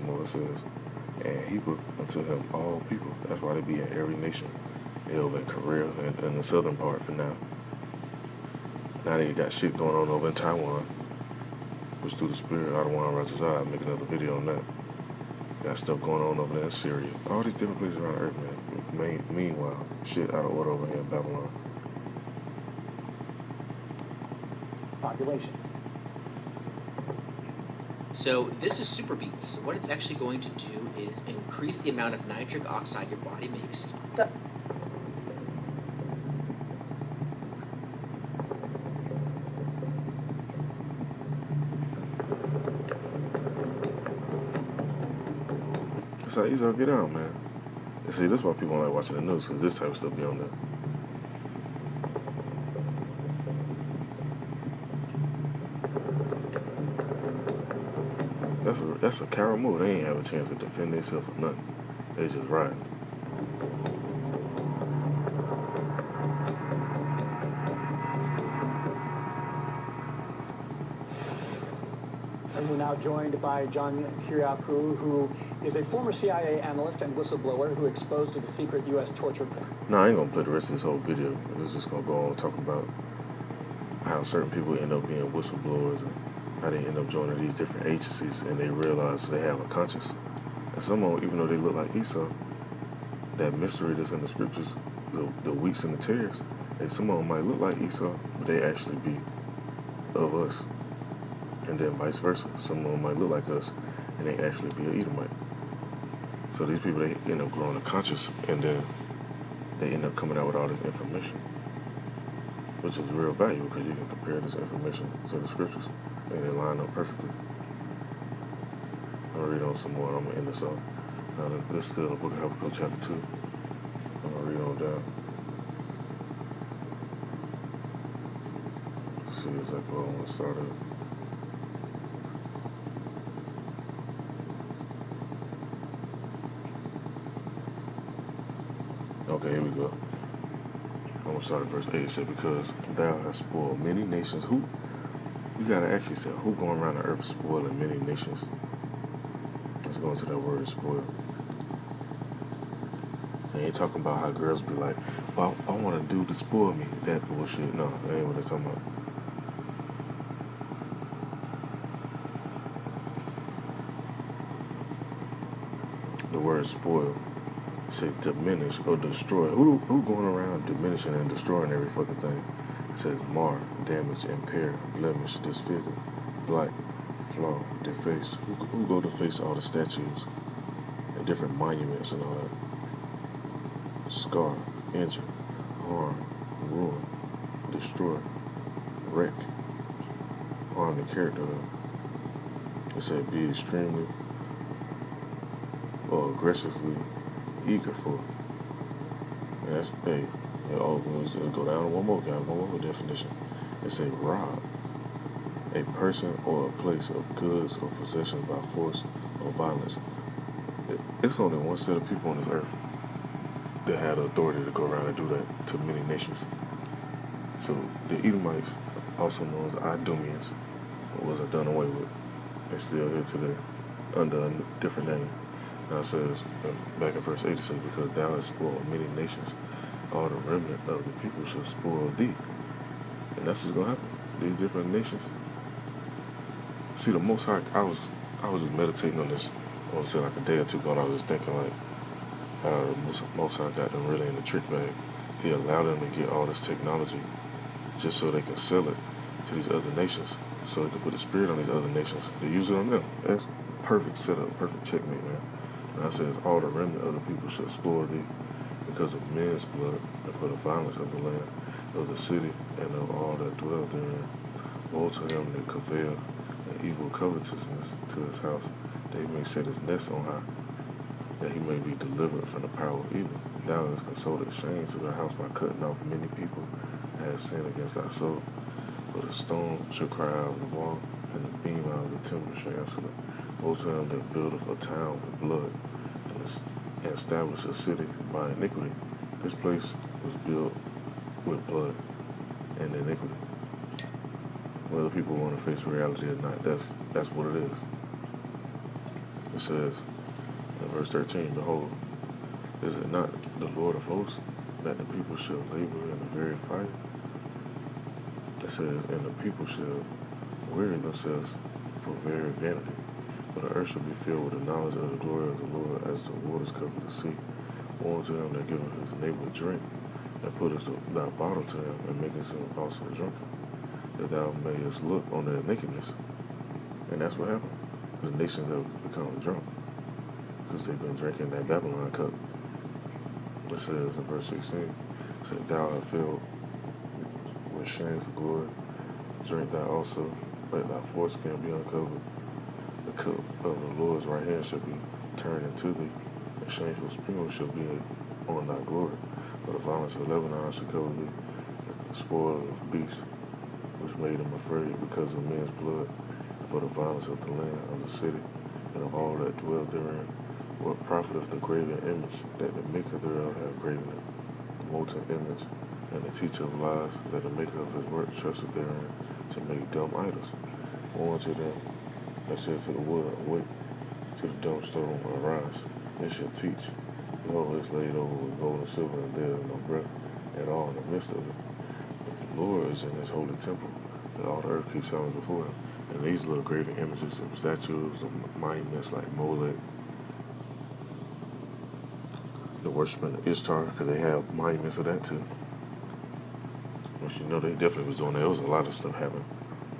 more it says, and he put unto him all people. That's why they be in every nation. They over in Korea and in the southern part for now. Now they got shit going on over in Taiwan, which through the spirit, I don't want to rise I'll make another video on that. Got stuff going on over there in Syria. All these different places around the earth, man. Meanwhile, shit out of order over here in Babylon. Populations. So this is Super Beats. What it's actually going to do is increase the amount of nitric oxide your body makes. So That's how easy I'll get out, man. And see, that's why people don't like watching the news, because this type of stuff be on there. That's a coward move. They ain't have a chance to defend themselves or nothing. They just riding. And we're now joined by John Kiriakou, who is a former CIA analyst and whistleblower who exposed the secret U.S. torture. No, I ain't gonna play the rest of this whole video. It's just gonna go on and talk about how certain people end up being whistleblowers and how they end up joining these different agencies and they realize they have a conscience. And some of them, even though they look like Esau, that mystery that's in the scriptures, the wheats and the tares, and some of them might look like Esau, but they actually be of us. And then vice versa. Some of them might look like us and they actually be an Edomite. So these people, they end up growing a conscience and then they end up coming out with all this information, which is real valuable because you can compare this information to the scriptures and they line up perfectly. I'm gonna read on some more. I'm gonna end this off. Now, this is still the book of Habakkuk, chapter 2. I'm gonna read on down. Let's see exactly what I want to start at. Okay, here we go. I'm gonna start at verse 8. It said, because thou hast spoiled many nations. Who? You gotta ask yourself, who going around the earth spoiling many nations? Let's go into that word, spoil. They ain't talking about how girls be like, well, I want a dude to spoil me. That bullshit. No, that ain't what they're talking about. The word spoil. Say diminish or destroy. Who going around diminishing and destroying every fucking thing? It says mar, damage, impair, blemish, disfigure, blight, flaw, deface. Who go deface all the statues and different monuments and all that? Scar, injure, harm, ruin, destroy, wreck, harm the character of. It said be extremely or aggressively eager for. And that's, hey, let's go down to one more definition. It say rob a person or a place of goods or possession by force or violence. It's only one set of people on this earth that had the authority to go around and do that to many nations. So the Edomites, also known as the Idumeans, wasn't done away with. They're still here today under a different name. Now it says, back in verse 8, it says, because thou hast spoiled many nations, all the remnant of the people shall spoil thee. And that's what's going to happen. These different nations. See, the Most High, I was just meditating on this, I want to say like a day or two ago, and I was just thinking like, how the Most High got them really in the trick bag. He allowed them to get all this technology just so they can sell it to these other nations, so they can put the spirit on these other nations. They use it on them. That's perfect setup, perfect checkmate, man. And I says, all the remnant of the people shall spoil thee because of men's blood and for the violence of the land, of the city, and of all that dwell therein. Woe to him that cavail an evil covetousness to his house, that he may set his nest on high, that he may be delivered from the power of evil. Thou hast consoled shame to thy house by cutting off many people that have sinned against thy soul. For the stone shall cry out of the wall, and the beam out of the timber shall answer them. Woe to him that buildeth a town with blood, and establish a city by iniquity. This place was built with blood and iniquity. Whether people want to face reality or not, that's what it is. It says in verse 13, Behold, is it not the Lord of hosts that the people shall labor in the very fire? It says, and the people shall weary themselves for very vanity. But the earth shall be filled with the knowledge of the glory of the Lord as the waters cover the sea. Woe unto him that giveth his neighbor drink, that putteth thy bottle to him, and maketh him also drunken, that thou mayest look on their nakedness. And that's what happened. The nations have become drunk because they've been drinking that Babylon cup. It says in verse 16, it says, Thou art filled with shame for glory, drink thou also, let thy foreskin be uncovered. The cup of the Lord's right hand shall be turned into thee, and shameful sprinkle shall be on thy glory. For the violence of Lebanon shall cover thee, and the spoil of beasts, which made him afraid because of men's blood, and for the violence of the land of the city, and of all that dwell therein. What profiteth the graven image, that the maker thereof have graven it, the molten image, and the teacher of lies, that the maker of his work trusteth therein, to make dumb idols? Woe unto them that said to the wood, Awake, to the dumb stone, arise, it shall teach. Behold, it's laid over with gold and silver, and there is no breath at all in the midst of it. But the Lord is in his holy temple, that all the earth keeps silent before him. And these little graven images of statues of monuments like Molech, the worshiping of Ishtar, because they have monuments of that too. Which you know they definitely was doing that. There was a lot of stuff happening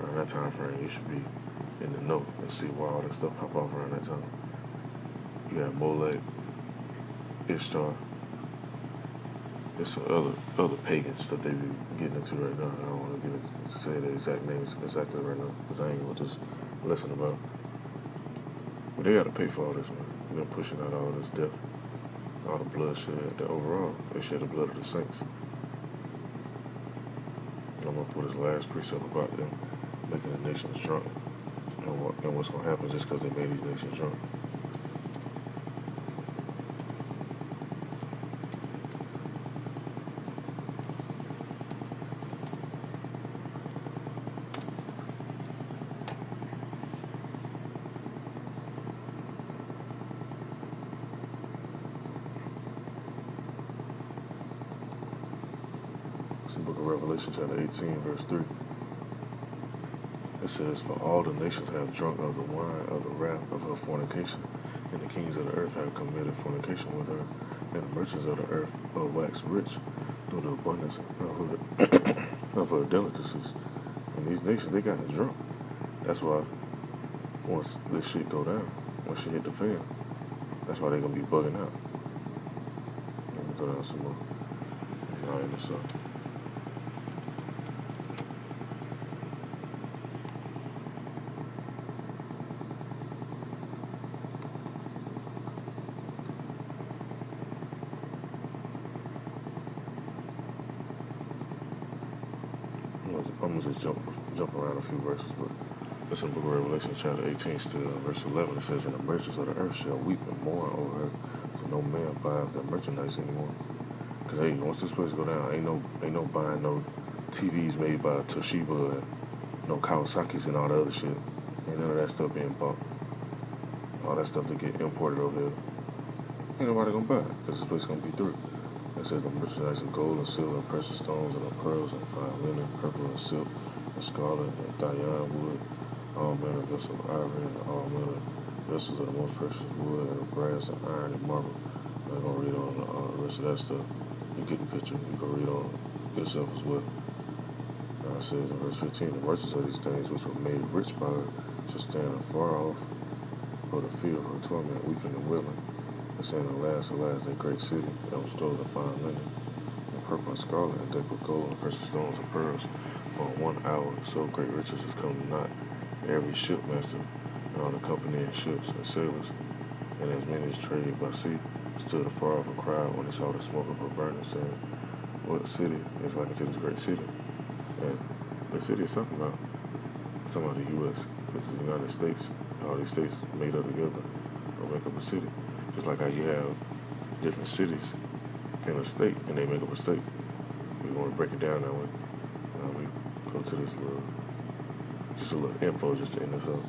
around that time frame. You should be in the know and see why all that stuff pop off around that time. You have Molech, Ishtar. There's some other pagan stuff they be getting into right now. I don't want to say the exact names exactly right now because I ain't gonna just listen about. But they got to pay for all this, man. They've been pushing out all this death, all the bloodshed. That overall, they shed the blood of the saints. I'm gonna put his last precept about them making the nations drunk, and what's gonna happen just because they made these nations drunk. Book of Revelation, chapter 18, verse 3. It says, For all the nations have drunk of the wine of the wrath of her fornication, and the kings of the earth have committed fornication with her, and the merchants of the earth are waxed rich through the abundance of her delicacies. And these nations, they got drunk. That's why once this shit go down, once she hit the fan, that's why they're gonna be bugging out. Let me go down some more. Now in this I'm gonna just jump around a few verses, but it's in the book of Revelation, chapter 18, still, verse 11. It says, And the merchants of the earth shall weep and mourn over her, for no man buys their merchandise anymore. Because, hey, once this place go down, ain't no buying no TVs made by Toshiba and no Kawasaki's and all the other shit. Ain't none of that stuff being bought. All that stuff that get imported over here. Ain't nobody gonna buy it, because this place gonna be through. It says the merchandise of gold and silver and precious stones and of pearls and fine linen, purple and silk and scarlet and thyine wood, all manner of vessels of ivory and all manner of vessels of the most precious wood and of brass and iron and marble. I'm not gonna read on the rest of that stuff. You get the picture. You can read on yourself as well. Now it says in verse 15, the merchants of these things which were made rich by her shall stand afar off for the fear of her torment, weeping and wailing. And saying, Alas, alas, that great city that was clothed in fine linen, and purple and scarlet, and decked with gold and precious stones and pearls. For in 1 hour so great riches has come not every shipmaster, and all the company and ships and sailors, and as many as trade by sea, stood afar off and cried when they saw the smoke of her burning, saying, What city is like unto this great city? And the city is talking about the U.S., because the United States, all these states made up together will make up a city. Just like how you have different cities in a state, and they make up a state. We want to break it down that way. We go to this just a little info just to end this up.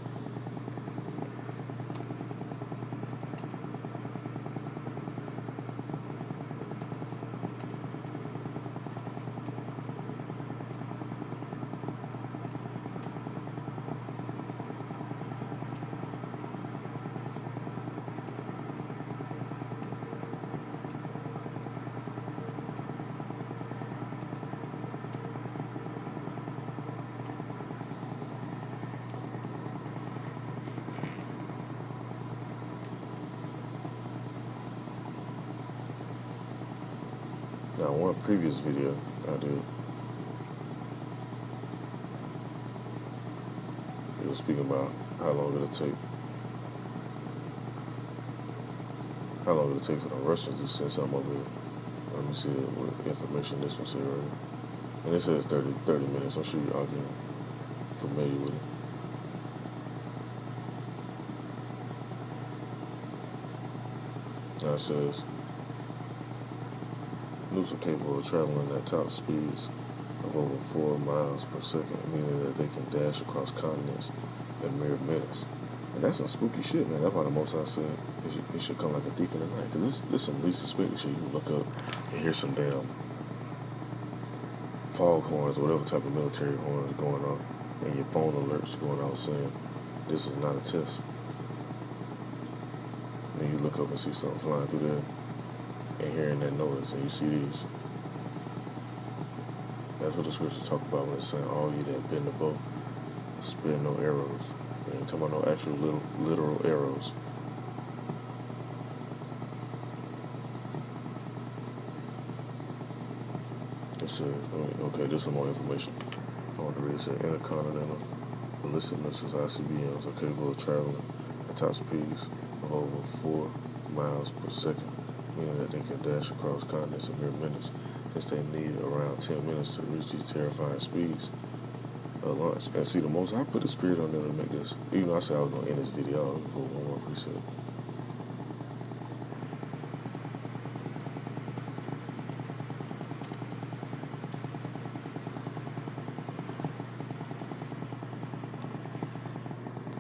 Now, one previous video I did, it was speaking about how long it'll take for the Russians to send something over here. Let me see what information this one said right here. And it says 30 minutes. I'm sure y'all getting familiar with it. Now it says, nukes are capable of traveling at top speeds of over 4 miles per second, meaning that they can dash across continents in mere minutes. And that's some spooky shit, man. That's why the Most High said it should come like a thief in the night. Because this some least suspected shit. You can look up and hear some damn fog horns or whatever type of military horns going on, and your phone alerts going out saying, this is not a test. And then you look up and see something flying through there and hearing that noise, and you see these. That's what the scriptures talk about when it's saying, all you that bend the bow, spare no arrows. They ain't talking about no actual literal arrows. It said, okay, this is some more information. I want to read it. It said, intercontinental ballistic missiles, ICBMs, are capable of traveling at top speeds of over 4 miles per second, meaning that they can dash across continents in mere minutes, since they need around 10 minutes to reach these terrifying speeds of launch. And see, the Most I put the spirit on them to make this. Even though I said I was going to end this video, I'll go one more preset.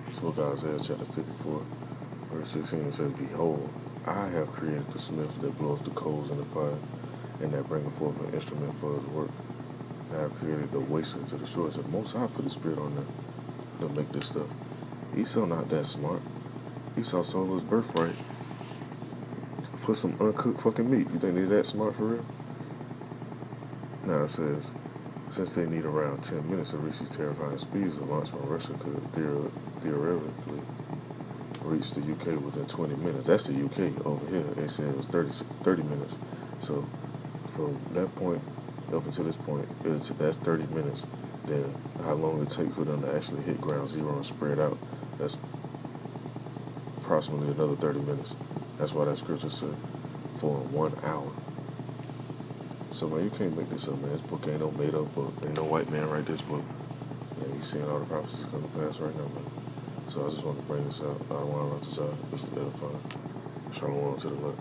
This book of Isaiah chapter 54, verse 16, it says, behold, I have created the smith that bloweth the coals in the fire, and that bringeth forth an instrument for his work. And I have created the waster to the shore. So the Most High put his spirit on them to make this stuff. Esau not that smart. Esau sold his birthright for some uncooked fucking meat. You think they're that smart for real? Now it says, since they need around 10 minutes to reach these terrifying speeds, the launch from Russia could theoretically reach the UK within 20 minutes. That's the UK over here. They said it was 30 minutes. So from that point up until this point, that's 30 minutes. Then how long it takes for them to actually hit ground zero and spread out, that's approximately another 30 minutes. That's why that scripture said for 1 hour. So man, you can't make this up, man. This book ain't no made up book. Ain't no white man write this book. And he's seeing all the prophecies come to pass right now, man. So I just want to bring this out. I don't want to run this out. This is edifying. Shalom to the left.